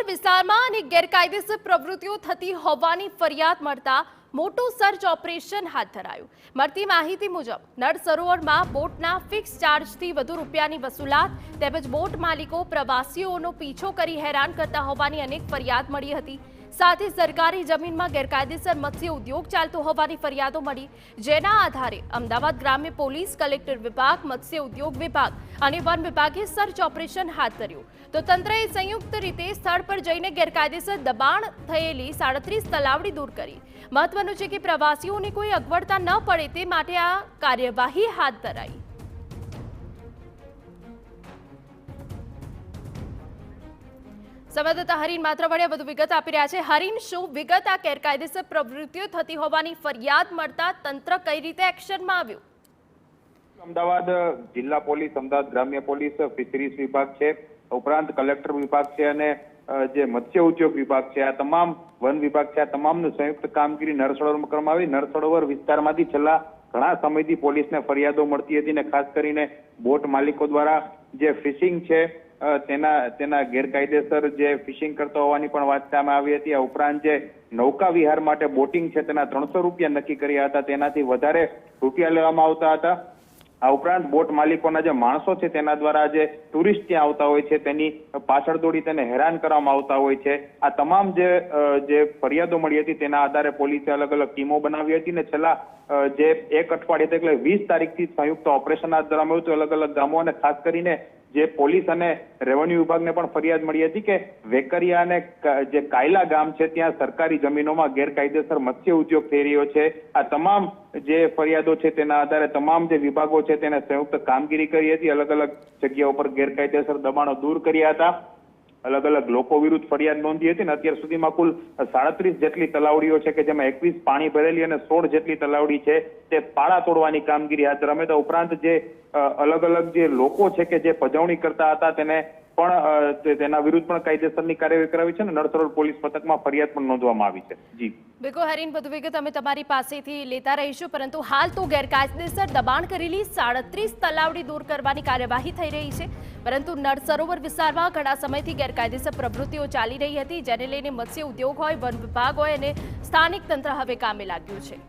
વિસ્તારમાં અનેક ગેરકાયદેસર પ્રવૃત્તિઓ થતી હોવાની ફરિયાદ મળતા મોટું સર્ચ ઓપરેશન હાથ ધરાયું। મળતી માહિતી મુજબ નળ સરોવરમાં બોટના ફિક્સ ચાર્જથી વધુ રૂપિયાની વસૂલાત તેમજ બોટ માલિકો પ્રવાસીઓનો પીછો કરી હેરાન કરતા હોવાની અનેક ફરિયાદ મળી હતી। સાથે સરકારી જમીનમાં ગેરકાયદેસર મત્સ્ય ઉદ્યોગ ચાલતો હોવાની ફરિયાદો મળી, જેના આધારે અમદાવાદ ગ્રામ્ય પોલીસ, કલેક્ટર વિભાગ, મત્સ્ય ઉદ્યોગ વિભાગ અને વન વિભાગે સર્ચ ઓપરેશન હાથ ધર્યું। તો તંત્રએ સંયુક્ત રીતે સ્થળ પર જઈને ગેરકાયદેસર દબાણ થયેલી 37 તલાવડી દૂર કરી। મહત્વનું છે કે પ્રવાસીઓને કોઈ અગવડતા ન પડે તે માટે આ કાર્યવાહી હાથ ધરાઈ। સંવાદદાતા હરીન માત્રવડિયા વધુ વિગત આપી રહ્યા છે। હરીન, શું વિગત? આ ગેરકાયદેસર પ્રવૃત્તિઓ થતી હોવાની ફરિયાદ મળતા તંત્ર કઈ રીતે એક્શનમાં આવ્યું? અમદાવાદ જિલ્લા પોલીસ, અમદાવાદ ગ્રામ્ય પોલીસ, ફિશરીઝ વિભાગ છે, ઉપરાંત કલેક્ટર વિભાગ છે અને જે મત્સ્ય ઉદ્યોગ વિભાગ છે, આ તમામ વન વિભાગ છે, આ તમામનું સંયુક્ત કામગીરી નળ સરોવરમાં કરવામાં આવી। નળ સરોવર વિસ્તારમાંથી છેલ્લા ઘણા સમયથી પોલીસને ફરિયાદો મળતી હતી ને ખાસ કરીને બોટ માલિકો દ્વારા જે ફિશિંગ છે તેના ગેરકાયદેસર જે ફિશિંગ કરતા હોવાની પણ વાત સામે આવી હતી। આ ઉપરાંત જે નૌકા વિહાર માટે બોટિંગ છે તેના 300 રૂપિયા નક્કી કર્યા હતા, તેનાથી વધારે રૂપિયા લેવામાં આવતા હતા। આ ઉપરાંત બોટ માલિકોના જે માણસો છે તેના દ્વારા જે ટુરિસ્ટ ત્યાં આવતા હોય છે તેની પાછળ દોડી તેને હેરાન કરવામાં આવતા હોય છે। આ તમામ જે ફરિયાદો મળી હતી તેના આધારે પોલીસે અલગ અલગ ટીમો બનાવી હતી ને છેલ્લા જે એક અઠવાડિયે એટલે 20 તારીખથી સંયુક્ત ઓપરેશન હાથ ધરવામાં આવ્યું હતું અલગ અલગ ગામો અને ખાસ કરીને જે પોલીસ અને રેવન્યુ વિભાગને પણ ફરિયાદ મળી હતી કે વેકરિયા અને જે કાયલા ગામ છે ત્યાં સરકારી જમીનોમાં ગેરકાયદેસર મત્સ્ય ઉદ્યોગ થઈ રહ્યો છે। આ તમામ જે ફરિયાદો છે તેના આધારે તમામ જે વિભાગો છે તેને સંયુક્ત કામગીરી કરી હતી, અલગ અલગ જગ્યાઓ પર ગેરકાયદેસર દબાણો દૂર કર્યા હતા, અલગ અલગ લોકો વિરુદ્ધ ફરિયાદ નોંધી હતી અને અત્યાર સુધીમાં કુલ 37 જેટલી તલાવડીઓ છે કે જેમાં 21 પાણી ભરેલી અને 16 જેટલી તલાવડી છે તે પાળા તોડવાની કામગીરી હાથ ધરવામાં આવી। ઉપરાંત જે અલગ અલગ જે લોકો છે કે જે પજવણી કરતા હતા તેને પણ તેના વિરુદ્ધ પણ કાયદેસરની કાર્યવાહી કરાવી છે અને નળ સરોવર પોલીસ મથકમાં ફરિયાદ પણ નોંધવામાં આવી છે। જી બિલકુલ હરીન, વધુ વિગત અમે તમારી પાસેથી લેતા રહીશું, પરંતુ હાલ તો ગેરકાયદેસર દબાણ કરેલી 37 તલાવડી દૂર કરવાની કાર્યવાહી થઈ રહી છે, પરંતુ નળ સરોવર વિસ્તારમાં ઘણા સમયથી ગેરકાયદેસર પ્રવૃત્તિઓ ચાલી રહી હતી, જેને લઈને મત્સ્ય ઉદ્યોગ હોય, વન વિભાગ હોય અને સ્થાનિક તંત્ર હવે કામે લાગ્યું છે।